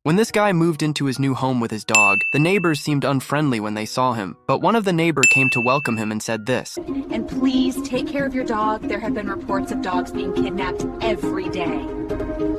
When this guy moved into his new home with his dog, the neighbors seemed unfriendly when they saw him, but one of the neighbor came to welcome him and said this. And please take care of your dog. There have been reports of dogs being kidnapped every day.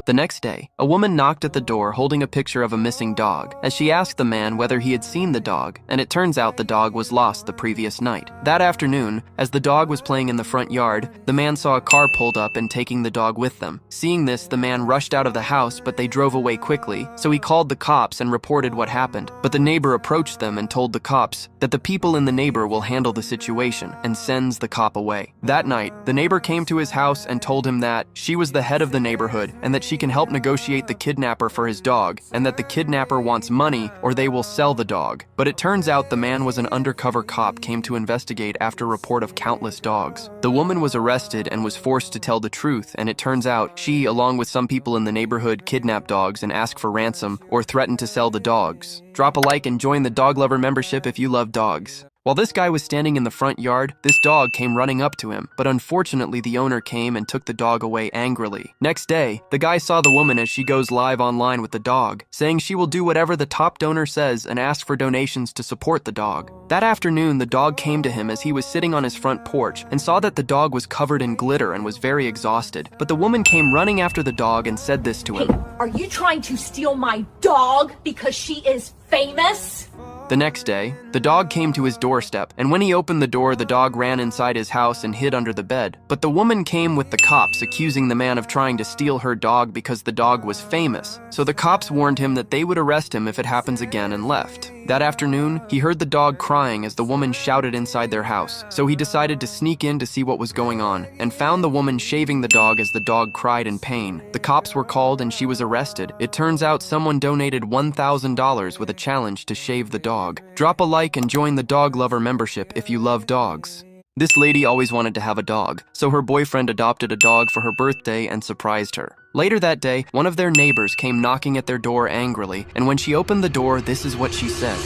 The next day, a woman knocked at the door holding a picture of a missing dog, as she asked the man whether he had seen the dog, and it turns out the dog was lost the previous night. That afternoon, as the dog was playing in the front yard, the man saw a car pulled up and taking the dog with them. Seeing this, the man rushed out of the house, but they drove away quickly, so he called the cops and reported what happened. But the neighbor approached them and told the cops that the people in the neighbor will handle the situation, and sends the cop away. That night, the neighbor came to his house and told him that she was the head of the neighborhood and that she can help negotiate the kidnapper for his dog, and that the kidnapper wants money or they will sell the dog. But it turns out the man was an undercover cop came to investigate after report of countless dogs. The woman was arrested and was forced to tell the truth, and it turns out she, along with some people in the neighborhood, kidnapped dogs and asked for ransom or threatened to sell the dogs. Drop a like and join the Dog Lover membership if you love dogs. While this guy was standing in the front yard, this dog came running up to him, but unfortunately the owner came and took the dog away angrily. Next day, the guy saw the woman as she goes live online with the dog, saying she will do whatever the top donor says and ask for donations to support the dog. That afternoon, the dog came to him as he was sitting on his front porch and saw that the dog was covered in glitter and was very exhausted. But the woman came running after the dog and said this to him. Hey, are you trying to steal my dog because she is famous? The next day, the dog came to his doorstep, and when he opened the door, the dog ran inside his house and hid under the bed. But the woman came with the cops, accusing the man of trying to steal her dog because the dog was famous. So the cops warned him that they would arrest him if it happens again and left. That afternoon, he heard the dog crying as the woman shouted inside their house, so he decided to sneak in to see what was going on, and found the woman shaving the dog as the dog cried in pain. The cops were called and she was arrested. It turns out someone donated $1,000 with a challenge to shave the dog. Drop a like and join the Dog Lover membership if you love dogs. This lady always wanted to have a dog, so her boyfriend adopted a dog for her birthday and surprised her. Later that day, one of their neighbors came knocking at their door angrily, and when she opened the door, this is what she said.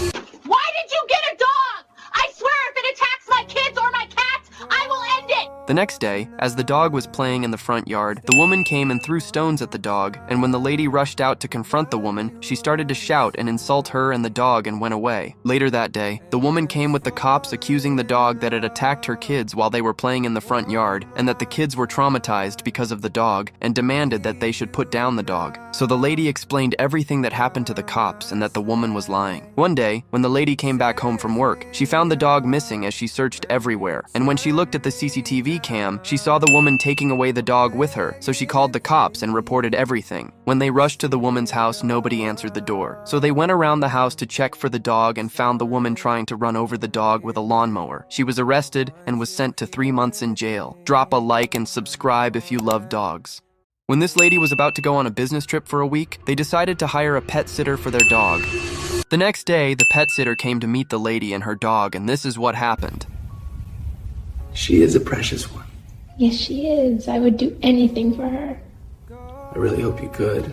Why did you get a dog? I swear if it attacks my kids or my cats, I will end it! The next day, as the dog was playing in the front yard, the woman came and threw stones at the dog, and when the lady rushed out to confront the woman, she started to shout and insult her and the dog and went away. Later that day, the woman came with the cops accusing the dog that it attacked her kids while they were playing in the front yard, and that the kids were traumatized because of the dog, and demanded that they should put down the dog. So the lady explained everything that happened to the cops and that the woman was lying. One day, when the lady came back home from work, she found the dog missing as she searched everywhere, and when she looked at the CCTV cam, she saw the woman taking away the dog with her, so she called the cops and reported everything. When they rushed to the woman's house, nobody answered the door. So they went around the house to check for the dog and found the woman trying to run over the dog with a lawnmower. She was arrested and was sent to 3 months in jail. Drop a like and subscribe if you love dogs. When this lady was about to go on a business trip for a week, they decided to hire a pet sitter for their dog. The next day, the pet sitter came to meet the lady and her dog, and this is what happened. She is a precious one. Yes, she is. I would do anything for her. I really hope you could.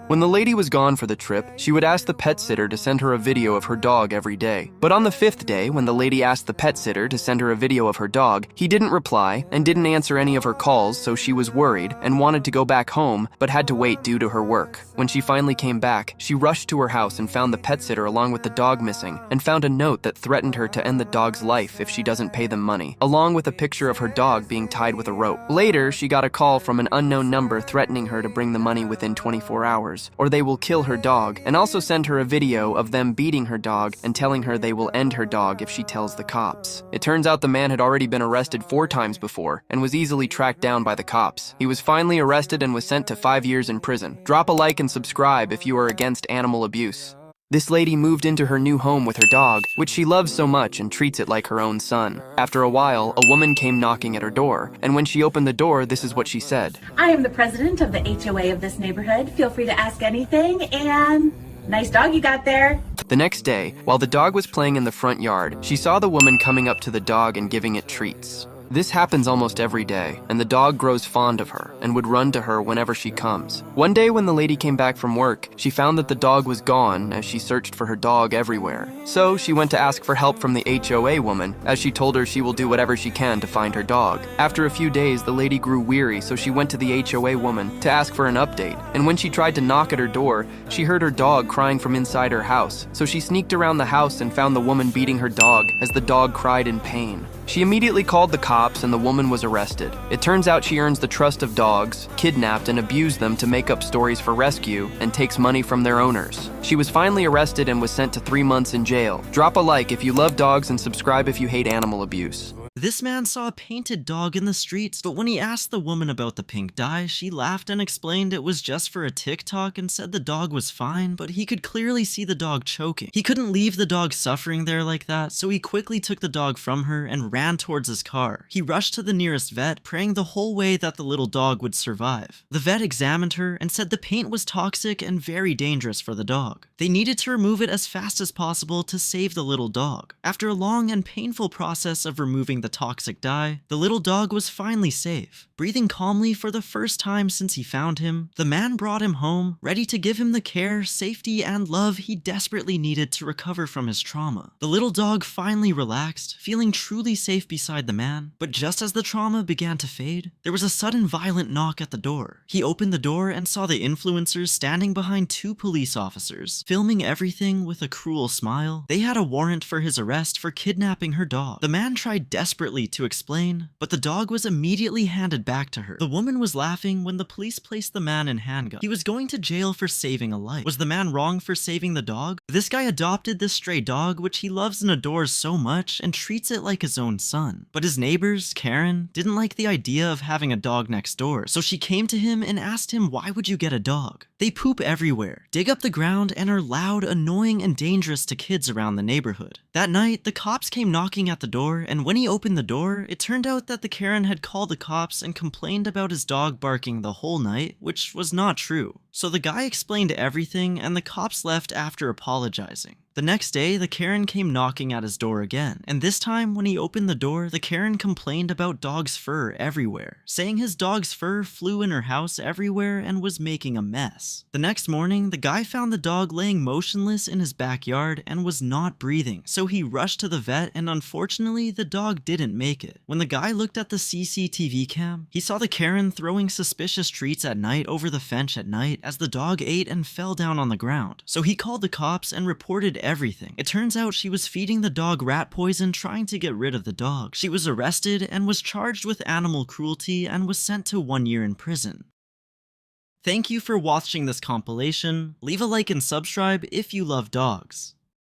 When the lady was gone for the trip, she would ask the pet sitter to send her a video of her dog every day. But on the 5th day, when the lady asked the pet sitter to send her a video of her dog, he didn't reply and didn't answer any of her calls, so she was worried and wanted to go back home, but had to wait due to her work. When she finally came back, she rushed to her house and found the pet sitter along with the dog missing, and found a note that threatened her to end the dog's life if she doesn't pay them money, along with a picture of her dog being tied with a rope. Later, she got a call from an unknown number threatening her to bring the money within 24 hours. Or they will kill her dog, and also send her a video of them beating her dog and telling her they will end her dog if she tells the cops. It turns out the man had already been arrested 4 times before and was easily tracked down by the cops. He was finally arrested and was sent to 5 years in prison. Drop a like and subscribe if you are against animal abuse. This lady moved into her new home with her dog, which she loves so much and treats it like her own son. After a while, a woman came knocking at her door, and when she opened the door, this is what she said. I am the president of the HOA of this neighborhood. Feel free to ask anything, and nice dog you got there. The next day, while the dog was playing in the front yard, she saw the woman coming up to the dog and giving it treats. This happens almost every day, and the dog grows fond of her and would run to her whenever she comes. One day when the lady came back from work, she found that the dog was gone as she searched for her dog everywhere. So she went to ask for help from the HOA woman, as she told her she will do whatever she can to find her dog. After a few days, the lady grew weary, so she went to the HOA woman to ask for an update. And when she tried to knock at her door, she heard her dog crying from inside her house. So she sneaked around the house and found the woman beating her dog as the dog cried in pain. She immediately called the cops and the woman was arrested. It turns out she earns the trust of dogs, kidnapped and abused them to make up stories for rescue, and takes money from their owners. She was finally arrested and was sent to 3 months in jail. Drop a like if you love dogs and subscribe if you hate animal abuse. This man saw a painted dog in the streets, but when he asked the woman about the pink dye, she laughed and explained it was just for a TikTok and said the dog was fine, but he could clearly see the dog choking. He couldn't leave the dog suffering there like that, so he quickly took the dog from her and ran towards his car. He rushed to the nearest vet, praying the whole way that the little dog would survive. The vet examined her and said the paint was toxic and very dangerous for the dog. They needed to remove it as fast as possible to save the little dog. After a long and painful process of removing the toxic dye, the little dog was finally safe. Breathing calmly for the first time since he found him, the man brought him home, ready to give him the care, safety, and love he desperately needed to recover from his trauma. The little dog finally relaxed, feeling truly safe beside the man, but just as the trauma began to fade, there was a sudden violent knock at the door. He opened the door and saw the influencers standing behind 2 police officers, filming everything with a cruel smile. They had a warrant for his arrest for kidnapping her dog. The man tried desperately to explain, but the dog was immediately handed back to her. The woman was laughing when the police placed the man in handcuffs. He was going to jail for saving a life. Was the man wrong for saving the dog? This guy adopted this stray dog, which he loves and adores so much, and treats it like his own son. But his neighbors, Karen, didn't like the idea of having a dog next door, so she came to him and asked him, why would you get a dog? They poop everywhere, dig up the ground, and are loud, annoying, and dangerous to kids around the neighborhood. That night, the cops came knocking at the door, and when he opened the door, it turned out that the Karen had called the cops and complained about his dog barking the whole night, which was not true. So the guy explained everything, and the cops left after apologizing. The next day, the Karen came knocking at his door again, and this time when he opened the door, the Karen complained about dog's fur everywhere, saying his dog's fur flew in her house everywhere and was making a mess. The next morning, the guy found the dog laying motionless in his backyard and was not breathing, so he rushed to the vet, and unfortunately, the dog didn't make it. When the guy looked at the CCTV cam, he saw the Karen throwing suspicious treats at night over the fence at night as the dog ate and fell down on the ground. So he called the cops and reported everything. It turns out she was feeding the dog rat poison trying to get rid of the dog. She was arrested and was charged with animal cruelty and was sent to 1 year in prison. Thank you for watching this compilation. Leave a like and subscribe if you love dogs.